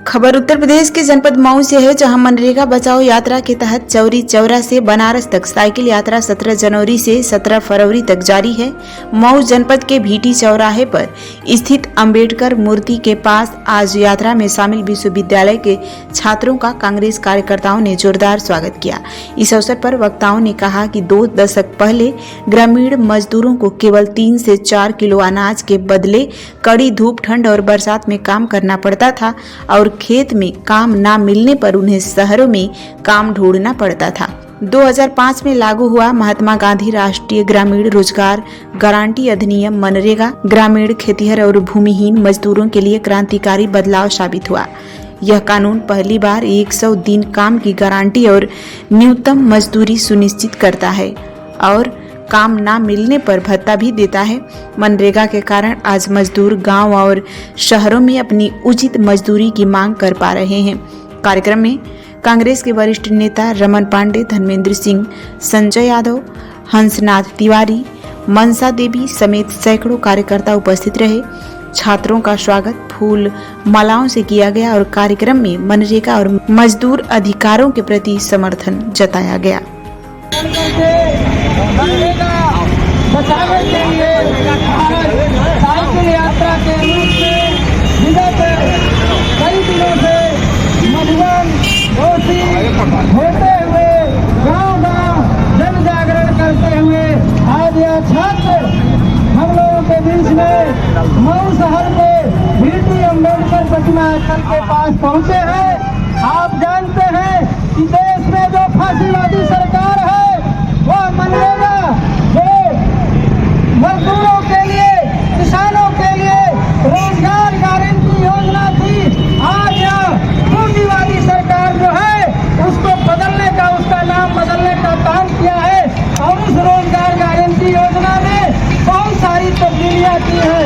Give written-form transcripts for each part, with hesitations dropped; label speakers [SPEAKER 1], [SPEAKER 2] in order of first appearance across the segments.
[SPEAKER 1] खबर उत्तर प्रदेश के जनपद मऊ से है, जहां मनरेगा बचाओ यात्रा के तहत चौरी चौरा से बनारस तक साइकिल यात्रा 17 जनवरी से 17 फरवरी तक जारी है। मऊ जनपद के भीटी चौराहे पर स्थित अंबेडकर मूर्ति के पास आज यात्रा में शामिल विश्वविद्यालय के छात्रों का कांग्रेस कार्यकर्ताओं ने जोरदार स्वागत किया। इस अवसर पर वक्ताओं ने कहा कि 2 दशक पहले ग्रामीण मजदूरों को केवल 3 से 4 किलो अनाज के बदले कड़ी धूप, ठंड और बरसात में काम करना पड़ता था और खेत में काम ना मिलने पर उन्हें शहरों में काम ढूंढना पड़ता था। 2005 में लागू हुआ महात्मा गांधी राष्ट्रीय ग्रामीण रोजगार गारंटी अधिनियम मनरेगा ग्रामीण खेतिहर और भूमिहीन मजदूरों के लिए क्रांतिकारी बदलाव साबित हुआ। यह कानून पहली बार 100 दिन काम की गारंटी और न्यूनतम मजदूरी सुनिश्चित करता है और काम ना मिलने पर भत्ता भी देता है। मनरेगा के कारण आज मजदूर गांव और शहरों में अपनी उचित मजदूरी की मांग कर पा रहे हैं। कार्यक्रम में कांग्रेस के वरिष्ठ नेता रमन पांडे, धर्मेंद्र सिंह, संजय यादव, हंसनाथ तिवारी, मनसा देवी समेत सैकड़ों कार्यकर्ता उपस्थित रहे। छात्रों का स्वागत फूल मालाओं से किया गया और कार्यक्रम में मनरेगा और मजदूर अधिकारों के प्रति समर्थन जताया गया।
[SPEAKER 2] बचाने के लिए साइकिल यात्रा के रूप में विगत कई दिनों से मधुबन कोसी होते हुए गांव-गांव जन जागरण करते हुए आज यह छात्र हम लोगों के बीच में मऊ शहर के भीटी अम्बेडकर प्रतिमा स्थल के पास पहुंचे हैं। आप जानते हैं कि देश में जो फांसीवादी सरकार है वह मनरेगा मजदूरों के लिए, किसानों के लिए रोजगार गारंटी योजना थी। आज यह पूंजीवादी सरकार जो है उसको बदलने का, उसका नाम बदलने का काम किया है और उस रोजगार गारंटी योजना में बहुत सारी तब्दीलियां की हैं।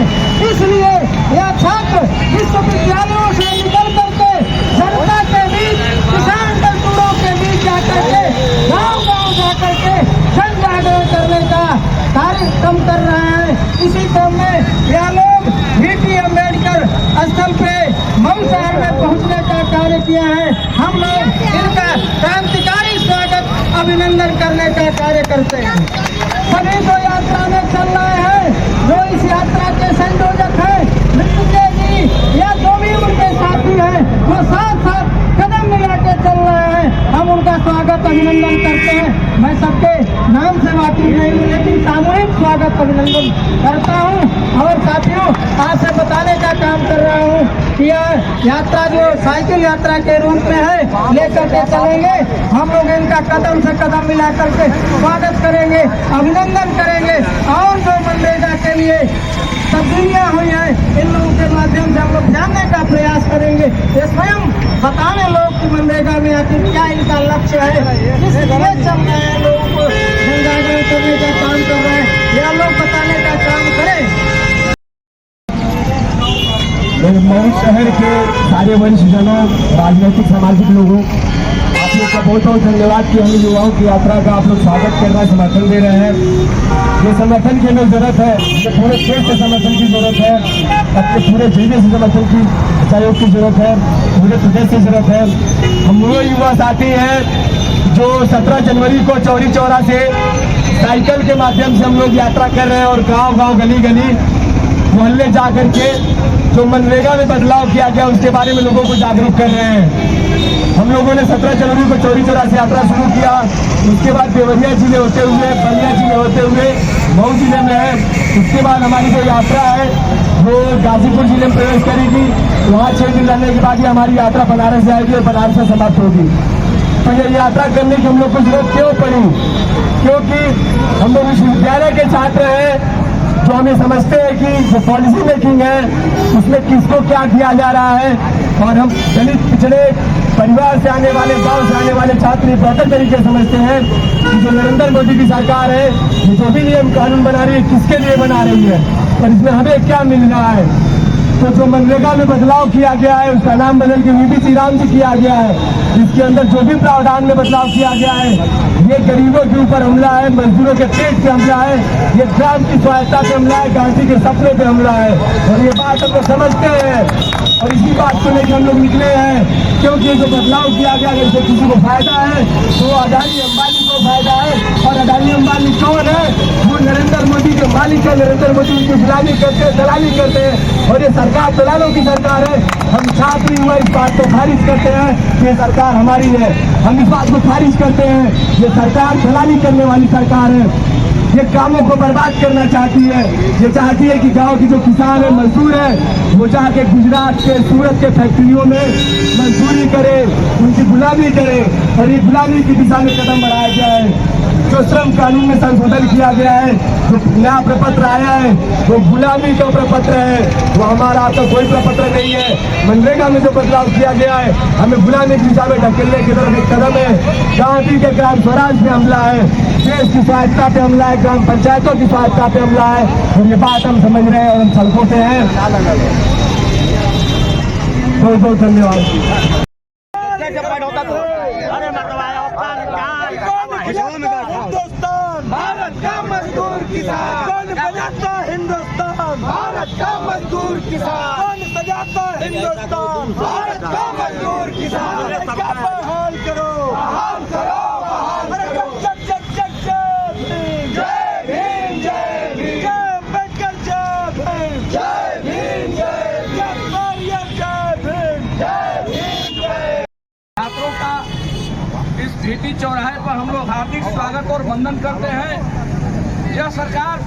[SPEAKER 2] इसलिए यह छात्र विश्वविद्यालयों से निकल करके जनता के बीच, किसान मजदूरों के बीच जाकर के गाँव-गाँव जाकर के जन जागरण करने का कार्यक्रम कर रहे हैं। इसी क्रम में यह लोग भीटी अम्बेडकर स्थल पे मऊ शहर में पहुंचने का कार्य किया है। हम लोग इनका क्रांतिकारी स्वागत, अभिनंदन करने का कार्य करते हैं। सभी जो यात्रा में चल रहे हैं, जो इस यात्रा के संयोजक हैं, मृत्युंजय जी या जो भी उनके साथी हैं, वो साथ साथ कदम मिला के चल रहे हैं। हम उनका स्वागत, अभिनंदन करते हैं। मैं सबके नाम से वाकिफ नहीं हूँ, लेकिन सामूहिक स्वागत अभिनंदन करता हूँ और साथियों आपसे बताने का काम कर रहा हूँ कि यह यात्रा जो साइकिल यात्रा के रूप में है लेकर के चलेंगे। हम लोग इनका कदम से कदम मिला करके स्वागत करेंगे, अभिनंदन करेंगे और जो मनरेगा के लिए तब्दीलियां हुई हैं इन लोगों के माध्यम से हम लोग जानने का प्रयास करेंगे। ये स्वयं बताने लोग कि मनरेगा में आखिर क्या इनका लक्ष्य है, किस लिए चल रहे हैं, लोगों को जन जागरण करने का काम कर रहे हैं, यह लोग बताने का काम करें।
[SPEAKER 3] मऊ शहर के सारे वरिष्ठजनों, राजनीतिक सामाजिक लोगों, आप लोग का बहुत बहुत धन्यवाद कि हम युवाओं की यात्रा का आप लोग स्वागत कर रहे हैं, समर्थन दे रहे हैं। ये समर्थन की हमें जरूरत है, ये पूरे देश से समर्थन की जरूरत है, अपने पूरे जिले से समर्थन की सहयोग की जरूरत है, पूरे प्रदेश की जरूरत है। हम वो युवा साथी हैं जो 17 जनवरी को चौरी चौरा से साइकिल के माध्यम से हम लोग यात्रा कर रहे हैं और गाँव-गाँव, गली-गली, मोहल्ले जा करके जो मनरेगा में बदलाव किया गया उसके बारे में लोगों को जागरूक कर रहे हैं। हम लोगों ने 17 जनवरी को चौरी चौरा से यात्रा शुरू किया, उसके बाद देवरिया जिले होते हुए, बलिया जिले होते हुए मऊ जिले में है। उसके बाद हमारी जो यात्रा है वो गाजीपुर जिले में प्रवेश करेगी। वहाँ 6 दिन रहने के बाद ही हमारी यात्रा बनारस जाएगी और बनारस से समाप्त होगी। तो ये यात्रा करने की हम लोग को जरूरत क्यों पड़ी? क्योंकि हम लोग विश्वविद्यालय के छात्र हैं जो हमें समझते हैं कि जो पॉलिसी मेकिंग है उसमें किसको क्या किया जा रहा है, और हम दलित पिछड़े परिवार से आने वाले, गांव से आने वाले छात्र बेहतर तरीके से समझते हैं कि जो नरेंद्र मोदी की सरकार है ये जो भी नियम कानून बना रही है किसके लिए बना रही है और इसमें हमें क्या मिल रहा है। तो जो मनरेगा में बदलाव किया गया है उसका नाम बदल के वीपी श्री राम जी किया गया है, जिसके अंदर जो भी प्रावधान में बदलाव किया गया है ये गरीबों के ऊपर हमला है, मजदूरों के पेट पे हमला है, ये ग्राम की स्वायत्ता पे हमला है, गांधी के सपने पे हमला है। और ये बात हम लोग समझते हैं और इसी बात को लेकर हम लोग निकले हैं क्योंकि जो बदलाव किया गया अगर इससे किसी को फायदा है तो अडानी अंबानी को फायदा है। और अडानी अंबानी कौन है? वो नरेंद्र मोदी के मालिक है। नरेंद्र मोदी उनकी गुलामी करते हैं, दलाली करते हैं और ये सरकार दलालों की सरकार है। हम छात्र युवा इस बात को खारिज करते हैं कि ये सरकार हमारी है। हम इस बात को खारिज करते हैं ये सरकार दलाली करने वाली सरकार है। ये कामों को बर्बाद करना चाहती है। ये चाहती है कि गांव की जो किसान है, मजदूर है, वो जाके गुजरात के, सूरत के फैक्ट्रियों में मजदूरी करे, उनकी गुलामी करे और ये गुलामी की दिशा में कदम बढ़ाया जाए। जो श्रम कानून में संशोधन किया गया है, जो नया प्रपत्र आया है, वो गुलामी का प्रपत्र है, वो हमारा आपका कोई प्रपत्र नहीं है। मनरेगा में जो बदलाव किया गया है, हमें गुलामी की दिशा में ढकेलने की तरफ एक कदम है। गांधी के ग्राम स्वराज पे हमला है, देश की स्वायत्ता पे हमला है, ग्राम पंचायतों की स्वायत्ता पे हमला है और ये बात हम समझ रहे हैं और हम सड़कों पे हैं। बहुत बहुत धन्यवाद।
[SPEAKER 2] हिंदुस्तान भारत का मजदूर किसान कौन बजाता हिंदुस्तान भारत का मजदूर किसान कौन सजाता हिंदुस्तान भारत का मजदूर किसान क्या बहाल करो बहाल करो बहाल करो। जय जय जय जय भीम जय भीम जय भीम जय अम्बेडकर जय भीम जय भीम जय जय वारियर जय भीम जय भीम जय। छात्रों का इस भीटी चौराहे पर हम लोग हार्दिक स्वागत और वंदन करते हैं। यह सरकार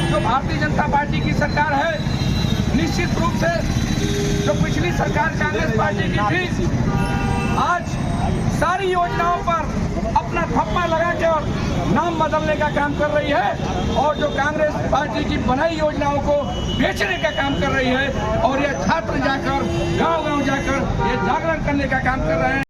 [SPEAKER 2] जो भारतीय जनता पार्टी की सरकार है, निश्चित रूप से जो पिछली सरकार कांग्रेस पार्टी की थी, आज सारी योजनाओं पर अपना थप्पा लगा के और नाम बदलने का काम कर रही है और जो कांग्रेस पार्टी की बनाई योजनाओं को बेचने का काम कर रही है। और ये छात्र जाकर गांव-गांव जाकर ये जागरण करने का काम कर रहे हैं